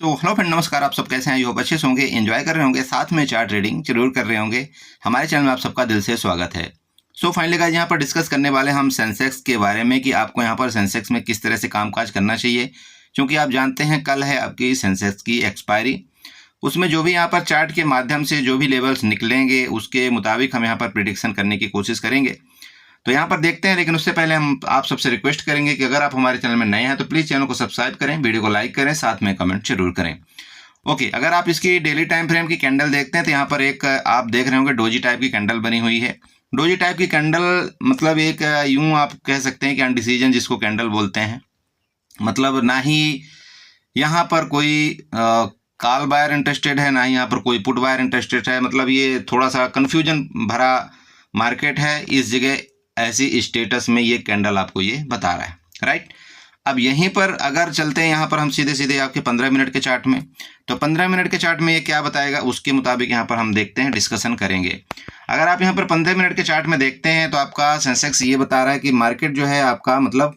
Hello friend, नमस्कार। आप सब कैसे हैं? यो अच्छे से होंगे, एंजॉय कर रहे होंगे, साथ में चार्ट ट्रेडिंग जरूर कर रहे होंगे। हमारे चैनल में आप सबका दिल से स्वागत है। फाइनली गाइस, यहाँ पर डिस्कस करने वाले हम सेंसेक्स के बारे में कि आपको यहाँ पर सेंसेक्स में किस तरह से कामकाज करना चाहिए, क्योंकि आप जानते हैं कल है आपकी सेंसेक्स की एक्सपायरी। उसमें जो भी यहाँ पर चार्ट के माध्यम से जो भी लेवल्स निकलेंगे उसके मुताबिक हम यहाँ पर प्रिडिक्शन करने की कोशिश करेंगे। तो यहाँ पर देखते हैं, लेकिन उससे पहले हम आप सबसे रिक्वेस्ट करेंगे कि अगर आप हमारे चैनल में नए हैं तो प्लीज़ चैनल को सब्सक्राइब करें, वीडियो को लाइक करें, साथ में कमेंट जरूर करें। ओके, अगर आप इसकी डेली टाइम फ्रेम की कैंडल देखते हैं तो यहाँ पर एक आप देख रहे होंगे डोजी टाइप की कैंडल बनी हुई है। डोजी टाइप की कैंडल मतलब एक यूं आप कह सकते हैं कि अनडिसीजन जिसको कैंडल बोलते हैं। मतलब ना ही यहाँ पर कोई कॉल बायर इंटरेस्टेड है, ना ही यहाँ पर कोई पुट बायर इंटरेस्टेड है। मतलब ये थोड़ा सा कन्फ्यूजन भरा मार्केट है। इस जगह ऐसी स्टेटस में ये कैंडल आपको ये बता रहा है, राइट। अब यहीं पर अगर चलते हैं यहाँ पर हम सीधे सीधे आपके 15 मिनट के चार्ट में, तो 15 मिनट के चार्ट में ये क्या बताएगा उसके मुताबिक यहाँ पर हम देखते हैं, डिस्कशन करेंगे। अगर आप यहाँ पर 15 मिनट के चार्ट में देखते हैं तो आपका सेंसेक्स ये बता रहा है कि मार्केट जो है आपका मतलब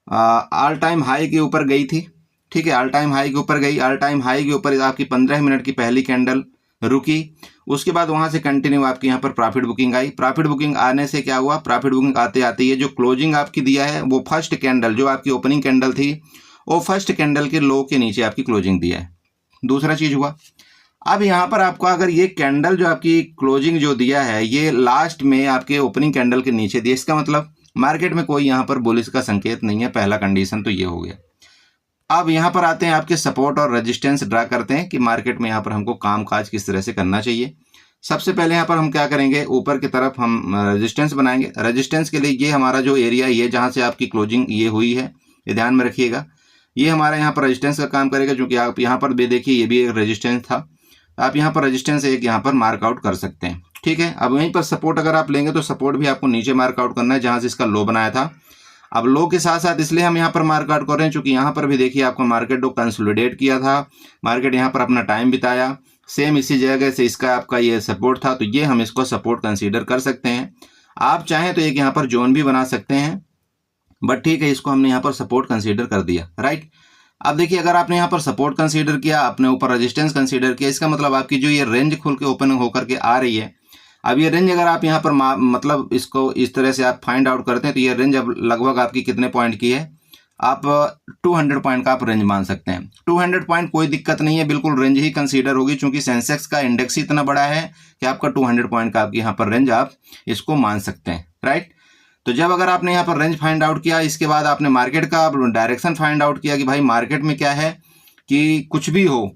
ऑल टाइम हाई के ऊपर गई थी। ठीक है, ऑल टाइम हाई के ऊपर गई। ऑल टाइम हाई के ऊपर आपकी 15 मिनट की पहली कैंडल रुकी। उसके बाद वहां से कंटिन्यू आपकी यहाँ पर प्रॉफिट बुकिंग आई। प्रॉफिट बुकिंग आने से क्या हुआ, प्रॉफिट बुकिंग आते आते ये जो क्लोजिंग आपकी दिया है वो फर्स्ट कैंडल जो आपकी ओपनिंग कैंडल थी वो फर्स्ट कैंडल के लो के नीचे आपकी क्लोजिंग दिया है। दूसरा चीज हुआ, अब यहाँ पर आपको अगर ये कैंडल जो आपकी क्लोजिंग जो दिया है ये लास्ट में आपके ओपनिंग कैंडल के नीचे दिया, इसका मतलब मार्केट में कोई यहाँ पर बुलिश का संकेत नहीं है। पहला कंडीशन तो ये हो गया। अब यहाँ पर आते हैं आपके सपोर्ट और रेजिस्टेंस ड्रा करते हैं कि मार्केट में यहाँ पर हमको काम काज किस तरह से करना चाहिए। सबसे पहले यहाँ पर हम क्या करेंगे, ऊपर की तरफ हम रेजिस्टेंस बनाएंगे। रेजिस्टेंस के लिए ये हमारा जो एरिया ये जहाँ से आपकी क्लोजिंग ये हुई है, ये ध्यान में रखिएगा, ये हमारा यहाँ पर रेजिस्टेंस का काम करेगा। क्योंकि आप यहाँ पर भी देखिए ये भी एक रेजिस्टेंस था, आप यहाँ पर रेजिस्टेंस एक यहाँ पर मार्कआउट कर सकते हैं। ठीक है, अब वहीं पर सपोर्ट अगर आप लेंगे तो सपोर्ट भी आपको नीचे मार्कआउट करना है जहाँ से इसका लो बनाया था। अब लो के साथ साथ इसलिए हम यहाँ पर मार्कआउट कर रहे हैं क्योंकि यहाँ पर भी देखिए आपका मार्केट को कंसोलिडेट किया था, मार्केट यहाँ पर अपना टाइम बिताया, सेम इसी जगह से इसका आपका ये सपोर्ट था, तो ये हम इसको सपोर्ट कंसीडर कर सकते हैं। आप चाहें तो एक यहाँ पर जोन भी बना सकते हैं, बट ठीक है, इसको हमने यहाँ पर सपोर्ट कंसीडर कर दिया, राइट। अब देखिए, अगर आपने यहाँ पर सपोर्ट कंसीडर किया, अपने ऊपर रेजिस्टेंस कंसीडर किया, इसका मतलब आपकी जो ये रेंज खुल के ओपन होकर के आ रही है, अब ये रेंज अगर आप यहाँ पर मतलब इसको इस तरह से आप फाइंड आउट करते हैं तो ये रेंज अब लगभग आपकी कितने पॉइंट की है, आप 200 पॉइंट का आप रेंज मान सकते हैं। 200 पॉइंट कोई दिक्कत नहीं है, बिल्कुल रेंज ही कंसीडर होगी, क्योंकि सेंसेक्स का इंडेक्स ही इतना बड़ा है कि आपका 200 पॉइंट का आपकी यहाँ पर रेंज आप इसको मान सकते हैं, राइट। तो जब अगर आपने यहाँ पर रेंज फाइंड आउट किया, इसके बाद आपने मार्केट का डायरेक्शन फाइंड आउट किया कि भाई मार्केट में क्या है कि कुछ भी हो,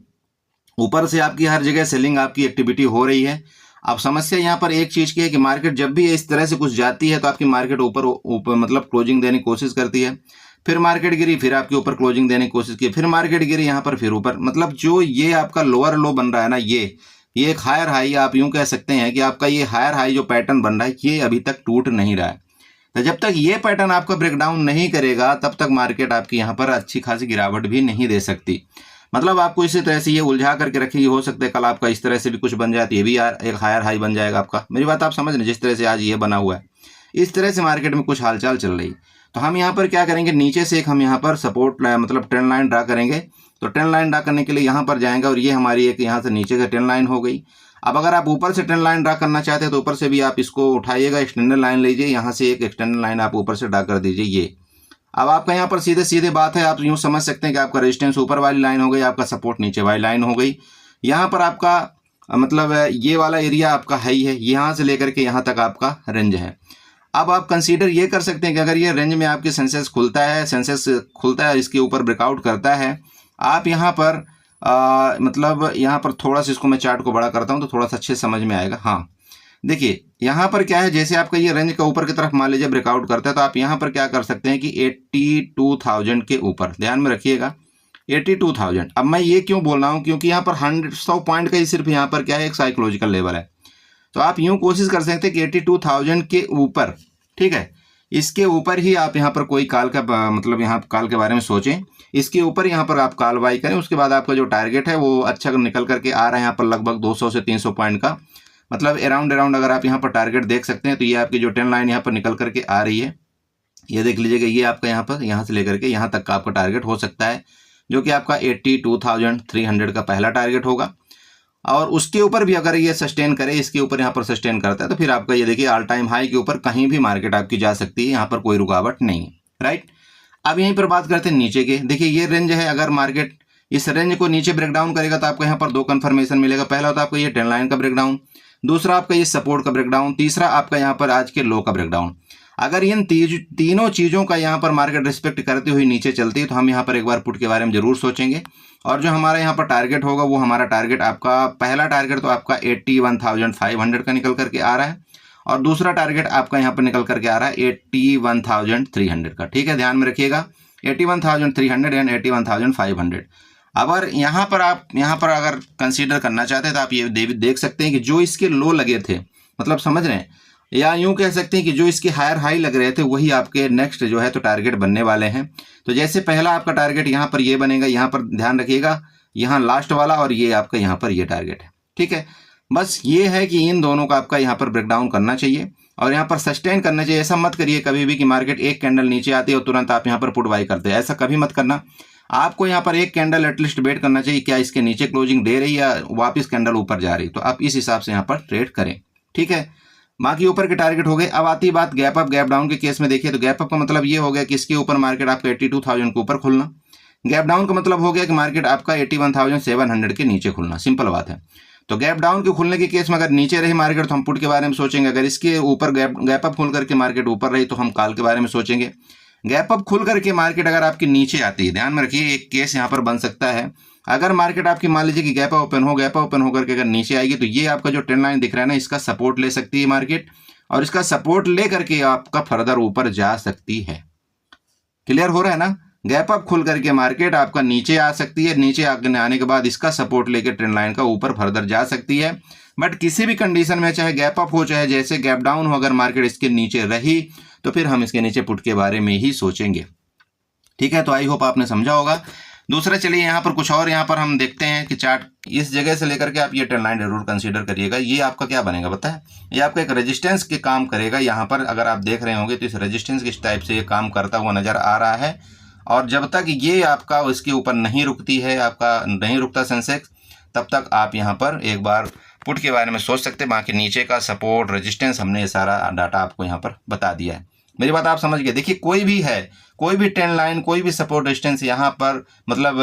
ऊपर से आपकी हर जगह सेलिंग आपकी एक्टिविटी हो रही है। अब समस्या यहाँ पर एक चीज की है कि मार्केट जब भी इस तरह से कुछ जाती है तो आपकी मार्केट ऊपर ऊपर मतलब क्लोजिंग देने की कोशिश करती है, फिर मार्केट गिरी, फिर आपके ऊपर क्लोजिंग देने की कोशिश की, फिर मार्केट गिरी यहाँ पर, फिर ऊपर। मतलब जो ये आपका लोअर लो बन रहा है ना, ये एक हायर हाई, आप यूं कह सकते हैं कि आपका ये हायर हाई जो पैटर्न बन रहा है ये अभी तक टूट नहीं रहा है। तो जब तक ये पैटर्न आपका ब्रेकडाउन नहीं करेगा तब तक मार्केट आपकी यहाँ पर अच्छी खासी गिरावट भी नहीं दे सकती। मतलब आपको इसी तरह से ये उलझा करके रखेगी, हो सकता है कल आपका इस तरह से भी कुछ बन जाए तो ये भी यार एक हायर हाई बन जाएगा आपका। मेरी बात आप समझ रहे, जिस तरह से आज ये बना हुआ है इस तरह से मार्केट में कुछ हालचाल चल रही। तो हम यहाँ पर क्या करेंगे, नीचे से एक हम यहाँ पर सपोर्ट मतलब ट्रेंड लाइन ड्रा करेंगे। तो ट्रेंड लाइन ड्रा करने के लिए यहाँ पर जाएंगे और ये हमारी एक यहाँ से नीचे से ट्रेंड लाइन हो गई। अब अगर आप ऊपर से ट्रेंड लाइन ड्रा करना चाहते हैं तो ऊपर से भी आप इसको उठाइएगा, एक्सटेंडेड लाइन लीजिए, यहाँ से एक एक्सटेंडेड लाइन आप ऊपर से ड्रा कर दीजिए। ये अब आपका यहाँ पर सीधे सीधे बात है, आप यूं समझ सकते हैं कि आपका रेजिस्टेंस ऊपर वाली लाइन हो गई, आपका सपोर्ट नीचे वाली लाइन हो गई। यहाँ पर आपका मतलब ये वाला एरिया आपका हाई है, यहाँ से लेकर के यहाँ तक आपका रेंज है। अब आप कंसीडर ये कर सकते हैं कि अगर ये रेंज में आपके सेंसेक्स खुलता है, इसके ऊपर ब्रेकआउट करता है, आप यहाँ पर मतलब यहाँ पर थोड़ा सा इसको मैं चार्ट को बड़ा करता हूँ तो थोड़ा सा अच्छे समझ में आएगा। हाँ देखिए, यहाँ पर क्या है, जैसे आपका ये रेंज का ऊपर की तरफ मान लीजिए ब्रेकआउट करता है तो आप यहाँ पर क्या कर सकते हैं कि 82,000 के ऊपर, ध्यान में रखिएगा 82,000। अब मैं ये क्यों बोल रहा हूँ, क्योंकि यहाँ पर 100 पॉइंट का ही सिर्फ यहाँ पर क्या है, एक साइकोलॉजिकल लेवल है। तो आप यूं कोशिश कर सकते हैं कि 82,000 के ऊपर, ठीक है, इसके ऊपर ही आप यहाँ पर कोई कॉल का मतलब यहाँ कॉल के बारे में सोचें, इसके ऊपर यहाँ पर आप कॉल बाई करें। उसके बाद आपका जो टारगेट है वो अच्छा निकल करके आ रहा है यहाँ पर लगभग 200 से 300 पॉइंट का, मतलब अराउंड अगर आप यहाँ पर टारगेट देख सकते हैं तो ये आपकी जो ट्रेंड लाइन यहाँ पर निकल करके आ रही है, ये देख लीजिएगा, ये आपका यहाँ पर यहाँ से लेकर के यहाँ तक का आपका टारगेट हो सकता है। जो कि आपका 82,300 का पहला टारगेट होगा। और उसके ऊपर भी अगर ये सस्टेन करे, इसके ऊपर यहाँ पर सस्टेन करता है, तो फिर आपका ये देखिए ऑल टाइम हाई के ऊपर कहीं भी मार्केट आपकी जा सकती है, यहाँ पर कोई रुकावट नहीं है, राइट। अब यहीं पर बात करते हैं नीचे के। देखिए ये रेंज है, अगर मार्केट इस रेंज को नीचे ब्रेकडाउन करेगा तो आपको यहाँ पर दो कंफर्मेशन मिलेगा। पहला होता है आपको ये ट्रेंड लाइन का ब्रेकडाउन, दूसरा आपका ये सपोर्ट का ब्रेकडाउन, तीसरा आपका यहाँ पर आज के लो का ब्रेकडाउन। अगर इन तीनों चीज़ों का यहाँ पर मार्केट रिस्पेक्ट करती हुई नीचे चलती है तो हम यहाँ पर एक बार पुट के बारे में जरूर सोचेंगे। और जो हमारा यहाँ पर टारगेट होगा वो हमारा टारगेट, आपका पहला टारगेट तो आपका 81,500 का निकल करके आ रहा है, और दूसरा टारगेट आपका यहाँ पर निकल करके आ रहा है 81,300 का। ठीक है, ध्यान में रखिएगा 81,300 एंड 81,500। अगर यहाँ पर आप अगर कंसीडर करना चाहते हैं तो आप ये देख सकते हैं कि जो इसके लो लगे थे, मतलब समझ रहे हैं, या यूं कह सकते हैं कि जो इसके हायर हाई लग रहे थे वही आपके नेक्स्ट जो है तो टारगेट बनने वाले हैं। तो जैसे पहला आपका टारगेट यहाँ पर ये बनेगा, यहाँ पर ध्यान रखिएगा, यहाँ लास्ट वाला, और ये आपका यहाँ पर ये टारगेट है। ठीक है, बस ये है कि इन दोनों का आपका यहाँ पर ब्रेकडाउन करना चाहिए और यहाँ पर सस्टेन करना चाहिए। ऐसा मत करिए कभी भी कि मार्केट एक कैंडल नीचे आती है और तुरंत आप यहाँ पर पुट बाई करते हैं, ऐसा कभी मत करना। आपको यहाँ पर एक कैंडल एटलीस्ट वेट करना चाहिए, क्या इसके नीचे क्लोजिंग दे रही है या वापस कैंडल ऊपर जा रही, तो आप इस हिसाब से यहाँ पर ट्रेड करें। ठीक है, बाकी ऊपर के टारगेट हो गए। अब आती बात गैप अप गैप डाउन के केस में। देखिए तो गैप अप का मतलब ये हो गया कि इसके ऊपर मार्केट आपका 82,000 के ऊपर खुलना, गैप डाउन का मतलब हो गया कि मार्केट आपका 81,700 के नीचे खुलना, सिंपल बात है। तो गैप डाउन के खुलने के केस में अगर नीचे रही मार्केट तो हम पुट के बारे में सोचेंगे, अगर इसके ऊपर गैप अप खुल करके मार्केट ऊपर रही तो हम कॉल के बारे में सोचेंगे। गैप अप खुल करके मार्केट अगर आपकी नीचे आती है, ध्यान में रखिए एक केस यहाँ पर बन सकता है, अगर मार्केट आपकी मान लीजिए कि गैप अप ओपन होकर के अगर नीचे आएगी तो ये आपका जो ट्रेंड लाइन दिख रहा है ना, इसका सपोर्ट ले सकती है मार्केट, और इसका सपोर्ट ले करके आपका फर्दर ऊपर जा सकती है। क्लियर हो रहा है ना? गैप अप खुल करके मार्केट आपका नीचे आ सकती है, नीचे आने के बाद इसका सपोर्ट लेकर ट्रेंड लाइन का ऊपर फर्दर जा सकती है। बट किसी भी कंडीशन में, चाहे गैप अप हो चाहे जैसे गैप डाउन हो, अगर मार्केट इसके नीचे रही तो फिर हम इसके नीचे पुट के बारे में ही सोचेंगे। ठीक है, तो आई होप आपने समझा होगा। दूसरा चलिए यहाँ पर कुछ और यहाँ पर हम देखते हैं कि चार्ट इस जगह से लेकर के आप ये ट्रेंड लाइन जरूर कंसीडर करिएगा। ये आपका क्या बनेगा पता है, ये आपका एक रेजिस्टेंस के काम करेगा। यहाँ पर अगर आप देख रहे होंगे तो इस रेजिस्टेंस के टाइप से ये काम करता हुआ नजर आ रहा है, और जब तक ये आपका इसके ऊपर नहीं रुकती है, आपका नहीं रुकता सेंसेक्स, तब तक आप यहाँ पर एक बार पुट के बारे में सोच सकते हैं। बाकी नीचे का सपोर्ट रेजिस्टेंस हमने ये सारा डाटा आपको यहाँ पर बता दिया है। मेरी बात आप समझ गए। देखिए कोई भी ट्रेंड लाइन, कोई भी सपोर्ट रेजिस्टेंस यहाँ पर मतलब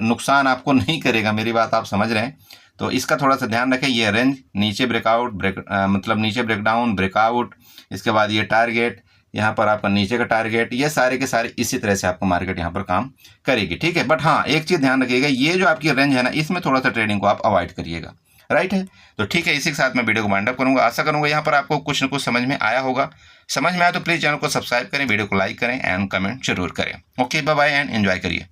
नुकसान आपको नहीं करेगा, मेरी बात आप समझ रहे हैं। तो इसका थोड़ा सा ध्यान रखें। ये रेंज नीचे ब्रेकआउट मतलब नीचे ब्रेकडाउन ब्रेकआउट, इसके बाद ये टारगेट, यहाँ पर आपका नीचे का टारगेट, ये सारे के सारे इसी तरह से आपको मार्केट यहाँ पर काम करेगी। ठीक है, बट हाँ एक चीज़ ध्यान रखिएगा, ये जो आपकी रेंज है ना, इसमें थोड़ा सा ट्रेडिंग को आप अवॉइड करिएगा। राइट है, तो ठीक है, इसी के साथ मैं वीडियो को वाइंड अप करूँगा। आशा करूँगा यहाँ पर आपको कुछ न कुछ समझ में आया होगा। समझ में आया तो प्लीज़ चैनल को सब्सक्राइब करें, वीडियो को लाइक करें एंड कमेंट जरूर करें। Okay, bye bye and enjoy करिए।